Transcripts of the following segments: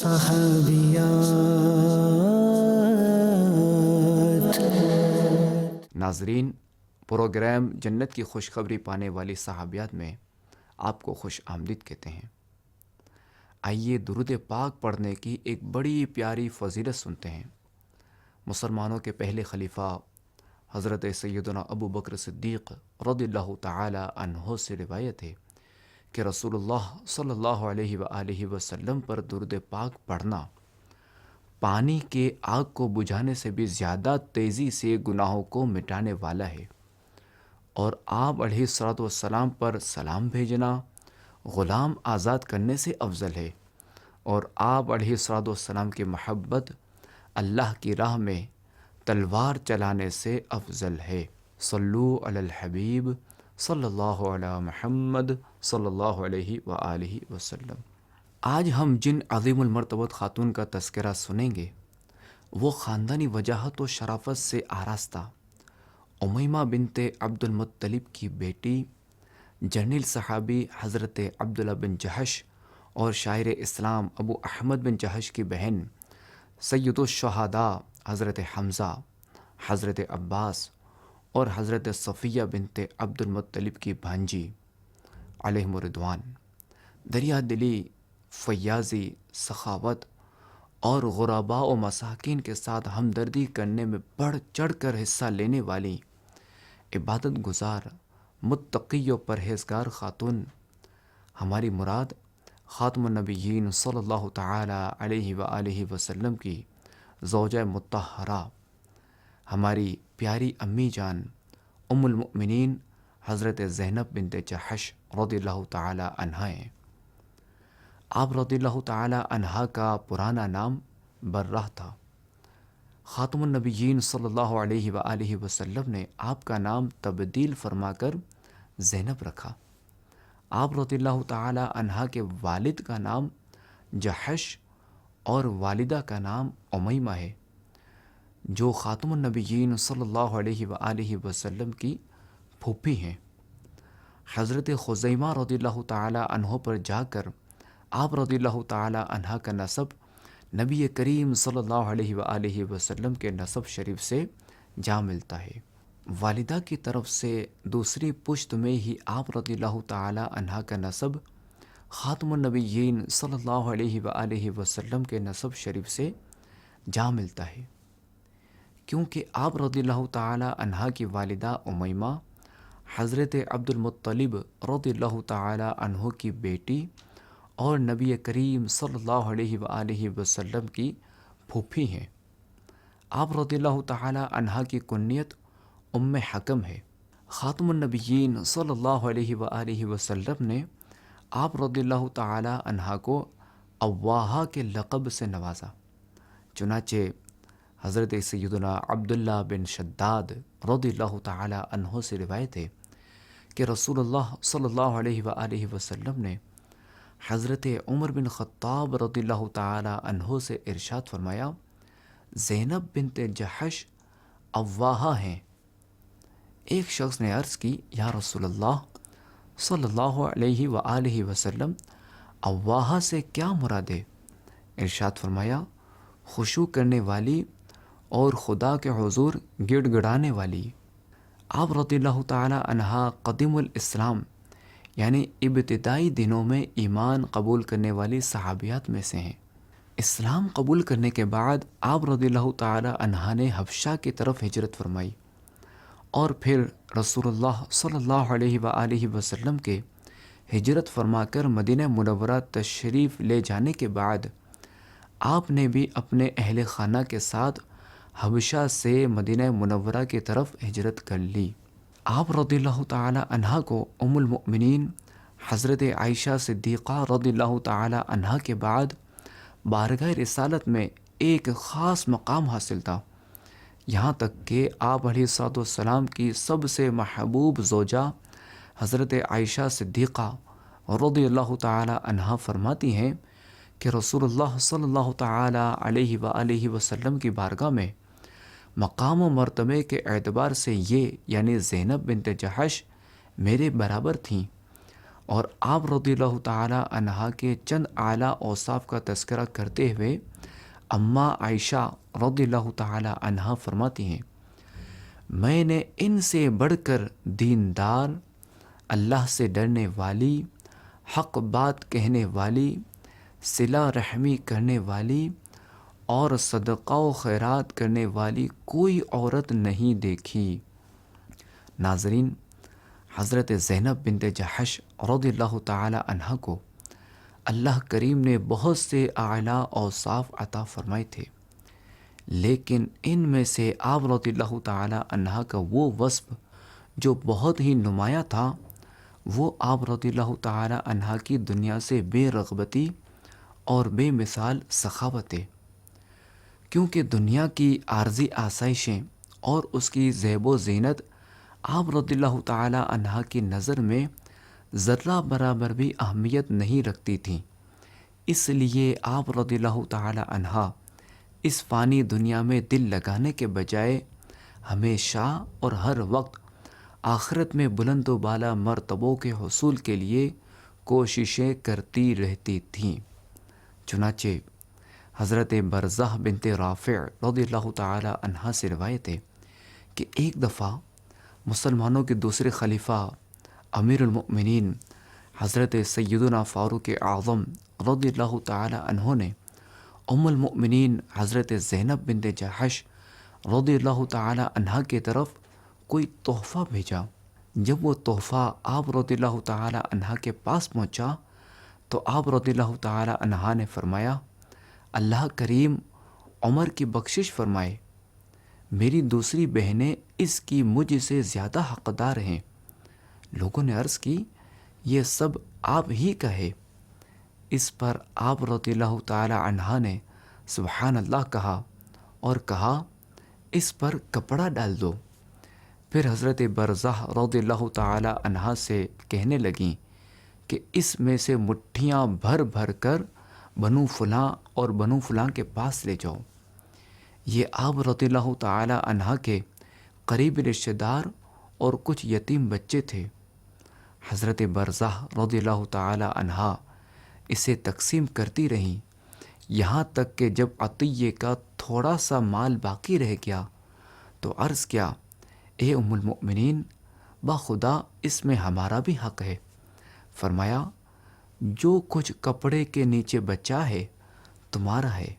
صحابیات۔ ناظرین، پروگرام جنت کی خوشخبری پانے والی صحابیات میں آپ کو خوش آمدید کہتے ہیں۔ آئیے درود پاک پڑھنے کی ایک بڑی پیاری فضیلت سنتے ہیں۔ مسلمانوں کے پہلے خلیفہ حضرت سیدنا ابو بکر صدیق رضی اللہ تعالی عنہ سے روایت ہے کہ رسول اللہ صلی اللہ علیہ وآلہ وسلم پر درود پاک پڑھنا پانی کے آگ کو بجھانے سے بھی زیادہ تیزی سے گناہوں کو مٹانے والا ہے، اور آپ علیہ الصلوۃ والسلام پر سلام بھیجنا غلام آزاد کرنے سے افضل ہے، اور آپ علیہ الصلوۃ والسلام کی محبت اللہ کی راہ میں تلوار چلانے سے افضل ہے۔ صلو علی الحبیب صلی اللہ علی محمد صلی اللہ علیہ وآلہ وسلم۔ آج ہم جن عظیم المرتبت خاتون کا تذکرہ سنیں گے وہ خاندانی وجاہت و شرافت سے آراستہ امیمہ بنت عبد المطلب کی بیٹی، جلیل صحابی حضرت عبداللہ بن جحش اور شاعر اسلام ابو احمد بن جحش کی بہن، سید الشہداء حضرت حمزہ، حضرت عباس اور حضرت صفیہ بنت عبد المطلب کی بھانجی علیہم رضوان، دریا دلی، فیاضی، سخاوت اور غرباء و مساکین کے ساتھ ہمدردی کرنے میں بڑھ چڑھ کر حصہ لینے والی عبادت گزار، متقی و پرہیزگار خاتون، ہماری مراد خاتم النبیین صلی اللہ تعالی علیہ وآلہ وسلم کی زوجہ مطہرہ، ہماری پیاری امی جان ام المؤمنین حضرت زینب بنت جحش رضی اللہ تعالی عنہا ہیں۔ آپ رضی اللہ تعالی عنہا کا پرانا نام برہ تھا۔ خاتم النبیین صلی اللہ علیہ وآلہ وسلم نے آپ کا نام تبدیل فرما کر زینب رکھا۔ آپ رضی اللہ تعالی عنہا کے والد کا نام جحش اور والدہ کا نام امیمہ ہے، جو خاتم النبیین صلی اللہ علیہ وآلہ وسلم کی پھوپھی ہیں۔ حضرت خزیمہ رضی اللہ تعالی عنہ پر جا کر آپ رضی اللہ تعالی عنہ کا نسب نبی کریم صلی اللہ علیہ وآلہ وسلم کے نسب شریف سے جا ملتا ہے۔ والدہ کی طرف سے دوسری پشت میں ہی آپ رضی اللہ تعالی عنہ کا نسب خاتم النبیین صلی اللہ علیہ وآلہ وسلم کے نسب شریف سے جا ملتا ہے، کیونکہ آپ رضی اللہ تعالی عنہ کی والدہ امیمہ حضرت عبد المطلب رضی اللہ تعالی عنہ کی بیٹی اور نبی کریم صلی اللہ علیہ وآلہ وسلم کی پھوپھی ہیں۔ آپ رضی اللہ تعالی عنہ کی کنیت ام حکم ہے۔ خاتم النبیین صلی اللہ علیہ وآلہ وسلم نے آپ رضی اللہ تعالی عنہ کو اواہا کے لقب سے نوازا، چنانچہ حضرت سیدنا عبداللہ بن شداد رضی اللہ تعالی عنہ سے روایت ہے کہ رسول اللہ صلی اللہ علیہ وآلہ وسلم نے حضرت عمر بن خطاب رضی اللہ تعالی عنہ سے ارشاد فرمایا، زینب بنت جحش اواہا ہیں۔ ایک شخص نے عرض کی، یا رسول اللہ صلی اللہ علیہ وآلہ وسلم، اواہا سے کیا مراد ہے؟ ارشاد فرمایا، خشوع کرنے والی اور خدا کے حضور گڑ گڑانے والی۔ آپ رضی اللہ تعالی عنہ قدیم الاسلام یعنی ابتدائی دنوں میں ایمان قبول کرنے والی صحابیات میں سے ہیں۔ اسلام قبول کرنے کے بعد آپ رضی اللہ تعالی عنہ نے حبشہ کی طرف ہجرت فرمائی، اور پھر رسول اللہ صلی اللہ علیہ وآلہ وسلم کے ہجرت فرما کر مدینہ منورہ تشریف لے جانے کے بعد آپ نے بھی اپنے اہل خانہ کے ساتھ حبشہ سے مدینہ منورہ کی طرف ہجرت کر لی۔ آپ رضی اللہ تعالی عنہ کو ام المؤمنین حضرت عائشہ صدیقہ رضی اللہ تعالی عنہ کے بعد بارگاہ رسالت میں ایک خاص مقام حاصل تھا، یہاں تک کہ آپ علیہ الصلوۃ والسلام کی سب سے محبوب زوجہ حضرت عائشہ صدیقہ رضی اللہ تعالی عنہ فرماتی ہیں کہ رسول اللہ صلی اللہ تعالی علیہ وآلہ وسلم کی بارگاہ میں مقام و مرتبے کے اعتبار سے یہ یعنی زینب بنت جحش میرے برابر تھیں، اور آپ رضی اللہ تعالی عنہا کے چند اعلیٰ اوصاف کا تذکرہ کرتے ہوئے اماں عائشہ رضی اللہ تعالی عنہا فرماتی ہیں، میں نے ان سے بڑھ کر دیندار، اللہ سے ڈرنے والی، حق بات کہنے والی، صلہ رحمی کرنے والی اور صدقہ و خیرات کرنے والی کوئی عورت نہیں دیکھی۔ ناظرین، حضرت زینب بنت جحش رضی اللہ تعالی عنہا کو اللہ کریم نے بہت سے اعلیٰ اوصاف عطا فرمائے تھے، لیکن ان میں سے آپ رضی اللہ تعالی عنہا کا وہ وصف جو بہت ہی نمایاں تھا، وہ آپ رضی اللہ تعالی عنہا کی دنیا سے بے رغبتی اور بے مثال سخاوت ہے، کیونکہ دنیا کی عارضی آسائشیں اور اس کی زیب و زینت آپ رضی اللہ تعالی عنہا کی نظر میں ذرہ برابر بھی اہمیت نہیں رکھتی تھیں۔ اس لیے آپ رضی اللہ تعالی عنہا اس فانی دنیا میں دل لگانے کے بجائے ہمیشہ اور ہر وقت آخرت میں بلند و بالا مرتبوں کے حصول کے لیے کوششیں کرتی رہتی تھیں۔ چنانچہ حضرت برزہ بنت رافع رضی اللہ تعالی عنہا سے روایت ہے کہ ایک دفعہ مسلمانوں کے دوسرے خلیفہ امیر المؤمنین حضرت سیدنا فاروق اعظم رضی اللہ تعالی عنہ نے ام المؤمنین حضرت زینب بنت جحش رضی اللہ تعالی عنہا کی طرف کوئی تحفہ بھیجا۔ جب وہ تحفہ آپ رضی اللہ تعالی عنہا کے پاس پہنچا تو آپ رضی اللہ تعالی عنہا نے فرمایا، اللہ کریم عمر کی بخشش فرمائے، میری دوسری بہنیں اس کی مجھ سے زیادہ حقدار ہیں۔ لوگوں نے عرض کی، یہ سب آپ ہی کا ہے۔ اس پر آپ رضی اللہ تعالی عنہا نے سبحان اللہ کہا اور کہا، اس پر کپڑا ڈال دو۔ پھر حضرت برزہ رضی اللہ تعالی عنہا سے کہنے لگیں کہ اس میں سے مٹھیاں بھر بھر کر بنو فلاں اور بنو فلاں کے پاس لے جاؤ۔ یہ آپ رضی اللہ تعالی عنہا کے قریبی رشتہ دار اور کچھ یتیم بچے تھے۔ حضرت برزہ رضی اللہ تعالی عنہا اسے تقسیم کرتی رہیں، یہاں تک کہ جب عطیے کا تھوڑا سا مال باقی رہ گیا تو عرض کیا، اے ام المؤمنین، بخدا اس میں ہمارا بھی حق ہے۔ فرمایا، جو کچھ کپڑے کے نیچے بچا ہے تمہارا ہے۔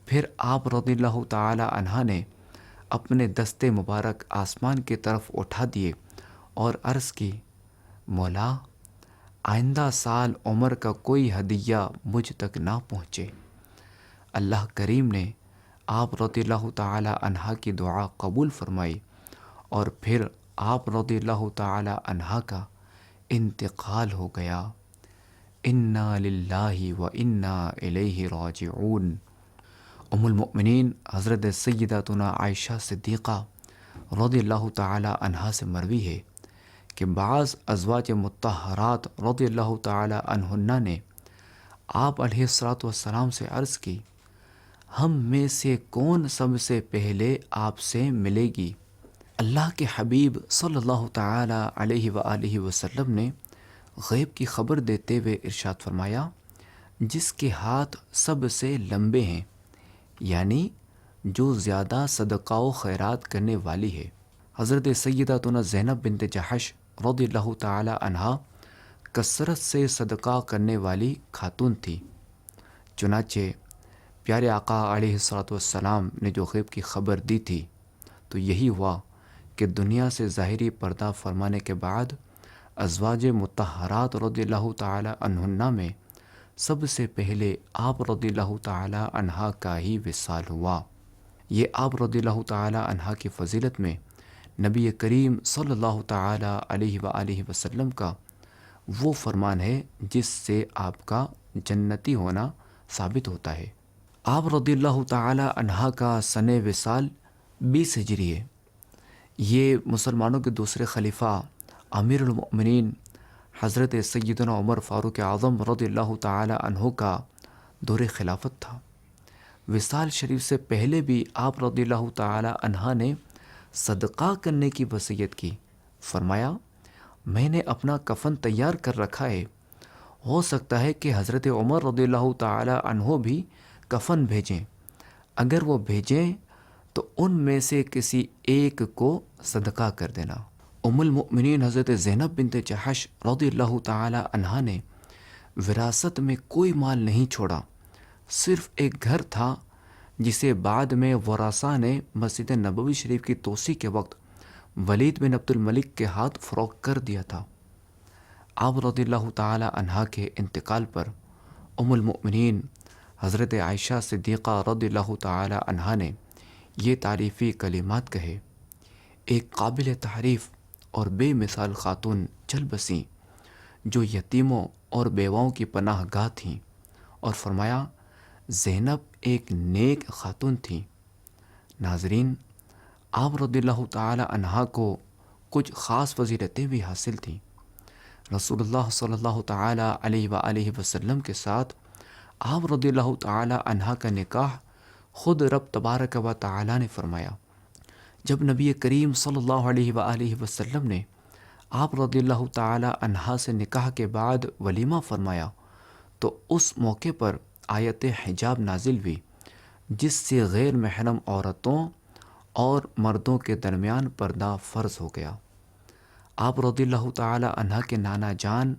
پھر آپ رضی اللہ تعالی عنہا نے اپنے دستے مبارک آسمان کی طرف اٹھا دیے اور عرض کی، مولا، آئندہ سال عمر کا کوئی ہدیہ مجھ تک نہ پہنچے۔ اللہ کریم نے آپ رضی اللہ تعالی عنہا کی دعا قبول فرمائی اور پھر آپ رضی اللہ تعالی عنہا کا انتقال ہو گیا۔ انا للہ و انا الیہ راجعون۔ ام المؤمنین حضرت سیدتنا عائشہ صدیقہ رضی اللہ تعالی عنہا سے مروی ہے کہ بعض ازواج مطہرات رضی اللہ تعالی عنہن نے آپ علیہ الصلاۃ والسلام سے عرض کی، ہم میں سے کون سب سے پہلے آپ سے ملے گی؟ اللہ کے حبیب صلی اللہ تعالی علیہ وآلہ وسلم نے غیب کی خبر دیتے ہوئے ارشاد فرمایا، جس کے ہاتھ سب سے لمبے ہیں، یعنی جو زیادہ صدقہ و خیرات کرنے والی ہے۔ حضرت سیدتنا زینب بنت جحش رضی اللہ تعالی عنہا کثرت سے صدقہ کرنے والی خاتون تھی۔ چنانچہ پیارے آقا علیہ الصلاۃ والسلام نے جو غیب کی خبر دی تھی تو یہی ہوا کہ دنیا سے ظاہری پردہ فرمانے کے بعد ازواج مطہرات رضی اللہ تعالی عنہن میں سب سے پہلے آپ رضی اللہ تعالی عنہا کا ہی وصال ہوا۔ یہ آپ رضی اللہ تعالی عنہا کی فضیلت میں نبی کریم صلی اللہ تعالی علیہ وآلہ وسلم کا وہ فرمان ہے جس سے آپ کا جنتی ہونا ثابت ہوتا ہے۔ آپ رضی اللہ تعالی عنہا کا سن وصال 20 ہجری ہے۔ یہ مسلمانوں کے دوسرے خلیفہ امیر المؤمنین حضرت سیدنا عمر فاروق اعظم رضی اللہ تعالی عنہ کا دور خلافت تھا۔ وصال شریف سے پہلے بھی آپ رضی اللہ تعالی عنہ نے صدقہ کرنے کی وصیت کی۔ فرمایا، میں نے اپنا کفن تیار کر رکھا ہے، ہو سکتا ہے کہ حضرت عمر رضی اللہ تعالی عنہ بھی کفن بھیجیں، اگر وہ بھیجیں تو ان میں سے کسی ایک کو صدقہ کر دینا۔ ام المؤمنین حضرت زینب بنت جحش رضی اللہ تعالی عنہا نے وراثت میں کوئی مال نہیں چھوڑا، صرف ایک گھر تھا جسے بعد میں ورثاء نے مسجد نبوی شریف کی توسیع کے وقت ولید بن عبد الملک کے ہاتھ فروخت کر دیا تھا۔ آپ رضی اللہ تعالی عنہا کے انتقال پر ام المؤمنین حضرت عائشہ صدیقہ رضی اللہ تعالی عنہا نے یہ تعریفی کلمات کہے: ایک قابل تعریف اور بے مثال خاتون چل بسیں جو یتیموں اور بیواؤں کی پناہ گاہ تھیں، اور فرمایا زینب ایک نیک خاتون تھیں۔ ناظرین، آپ رضی اللہ تعالی عنہا کو کچھ خاص فضیلتیں بھی حاصل تھیں۔ رسول اللہ صلی اللہ تعالی علیہ وآلہ وسلم کے ساتھ آپ رضی اللہ تعالی عنہا کا نکاح خود رب تبارک و تعالی نے فرمایا۔ جب نبی کریم صلی اللہ علیہ وآلہ وسلم نے آپ رضی اللہ تعالی عنہا سے نکاح کے بعد ولیمہ فرمایا تو اس موقع پر آیت حجاب نازل ہوئی، جس سے غیر محرم عورتوں اور مردوں کے درمیان پردہ فرض ہو گیا۔ آپ رضی اللہ تعالی عنہ کے نانا جان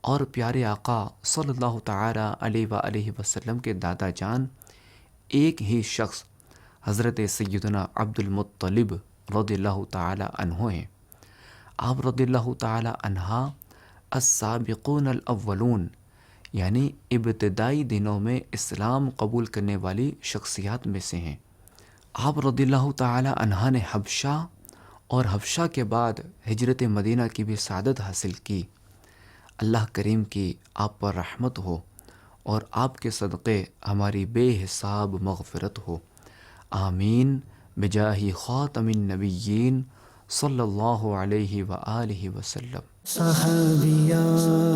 اور پیارے آقا صلی اللہ تعالی علیہ وآلہ وسلم کے دادا جان ایک ہی شخص حضرت سیدنا عبد المطلب رضی اللہ تعالی عنہ ہیں۔ آپ رضی اللہ تعالی عنہ السابقون الاولون یعنی ابتدائی دنوں میں اسلام قبول کرنے والی شخصیات میں سے ہیں۔ آپ رضی اللہ تعالی عنہ نے حبشہ اور حبشہ کے بعد ہجرت مدینہ کی بھی سعادت حاصل کی۔ اللہ کریم کی آپ پر رحمت ہو اور آپ کے صدقے ہماری بے حساب مغفرت ہو، آمین بجاہ خاتم النبیین صلی اللہ علیہ وآلہ وسلم۔ صحابیات